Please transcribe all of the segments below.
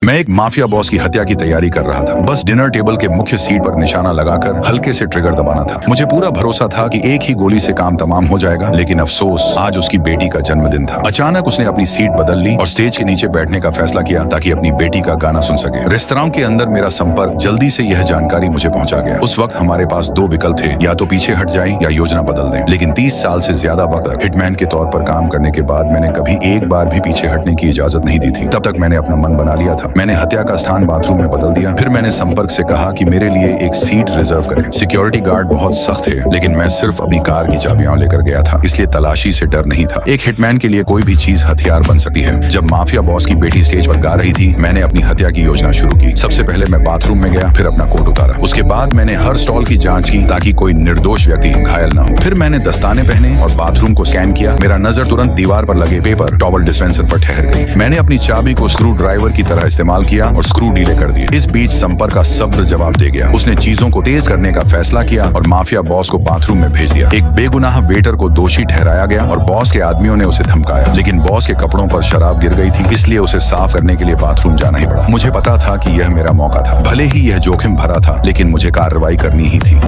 मैं एक mafia boss की हत्या की तैयारी कर रहा था। बस डिनर टेबल के मुख्य सीट पर निशाना लगाकर हल्के से ट्रिगर दबाना था। मुझे पूरा भरोसा था कि एक ही गोली से काम तमाम हो जाएगा, लेकिन अफसोस आज उसकी बेटी का जन्मदिन था। अचानक उसने अपनी सीट बदल ली और स्टेज के नीचे बैठने का फैसला किया ताकि अपनी बेटी का गाना सुन सके। रेस्तरां के अंदर मेरा संपर्क जल्दी से यह जानकारी मुझे पहुंचा गया। उस वक्त हमारे पास दो विकल्प थे, या तो पीछे हट जाएं या योजना बदल दें। लेकिन 30 साल से ज्यादा वक्त तक हिटमैन के तौर पर काम करने के बाद मैंने कभी एक बार भी पीछे हटने की इजाजत नहीं दी थी। तब तक मैंने अपना मन बना लिया था। मैंने हत्या का स्थान बाथरूम में बदल दिया। फिर मैंने संपर्क से कहा कि मेरे लिए एक सीट रिजर्व करें। सिक्योरिटी गार्ड बहुत सख्त थे, लेकिन मैं सिर्फ अपनी कार की चाबियां लेकर गया था, इसलिए तलाशी से डर नहीं था। एक हिटमैन के लिए कोई भी चीज हथियार बन सकती है। जब माफिया बॉस की बेटी स्टेज पर गा रही थी, मैंने अपनी हत्या की योजना शुरू की। सबसे पहले मैं बाथरूम में गया, फिर अपना कोट उतारा। उसके बाद मैंने हर स्टॉल की जांच की ताकि कोई निर्दोष व्यक्ति घायल न हो। फिर मैंने दस्ताने पहने और बाथरूम को स्कैन किया। मेरा नजर तुरंत दीवार पर लगे पेपर टॉवल डिस्पेंसर पर ठहर गई। मैंने अपनी चाबी को स्क्रू ड्राइवर की तरह इस्तेमाल किया और स्क्रू ढीले कर दिए। इस बीच संपर्क का सब्र जवाब दे गया। उसने चीजों को तेज करने का फैसला किया और माफिया बॉस को बाथरूम में भेज दिया। एक बेगुनाह वेटर को दोषी ठहराया गया और बॉस के आदमियों ने उसे धमकाया, लेकिन बॉस के कपड़ों पर शराब गिर गई थी, इसलिए उसे साफ करने के लिए बाथरूम जाना ही पड़ा। मुझे पता था कि यह मेरा मौका था। भले ही यह जोखिम भरा था, लेकिन मुझे कार्रवाई करनी ही थी।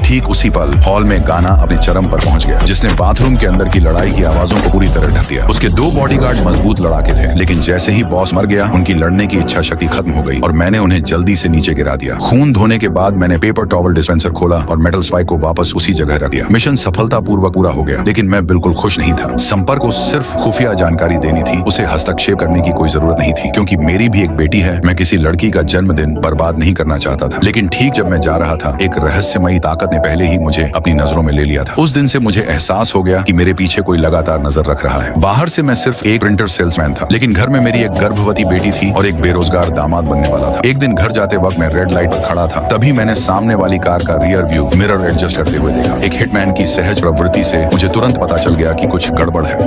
ठीक उसी पल हॉल में गाना अपने चरम पर पहुंच गया, जिसने बाथरूम के अंदर की लड़ाई की आवाजों को पूरी तरह ढक दिया। उसके दो बॉडीगार्ड मजबूत लड़ाके थे, लेकिन जैसे ही बॉस मर गया, उनकी लड़ने की इच्छा शक्ति खत्म हो गई और मैंने उन्हें जल्दी से नीचे गिरा दिया। खून धोने के बाद मैंने पेपर टॉवल डिस्पेंसर खोला और मेटल स्पाइक को वापस उसी जगह रख दिया। मिशन सफलतापूर्वक पूरा हो गया, लेकिन मैं बिल्कुल खुश नहीं था। संपर्क को सिर्फ खुफिया जानकारी देनी थी, उसे हस्तक्षेप करने की कोई जरूरत नहीं थी, क्योंकि मेरी भी एक बेटी है। मैं किसी लड़की का जन्मदिन बर्बाद नहीं करना चाहता था। लेकिन ठीक जब मैं जा रहा था, एक रहस्यमयी ताकत ने पहले ही मुझे अपनी नजरों में ले लिया था। उस दिन से मुझे एहसास हो गया कि मेरे पीछे कोई लगातार नजर रख रहा है। बाहर से मैं सिर्फ एक प्रिंटर सेल्समैन था, लेकिन घर में मेरी एक गर्भवती बेटी थी और एक बेरोजगार दामाद बनने वाला था। एक दिन घर जाते वक्त मैं रेड लाइट पर खड़ा था, तभी मैंने सामने वाली कार का रियर व्यू मिरर एडजस्ट करते हुए देखा। एक हिटमैन की सहज प्रवृत्ति से मुझे तुरंत पता चल गया कि कुछ गड़बड़ है।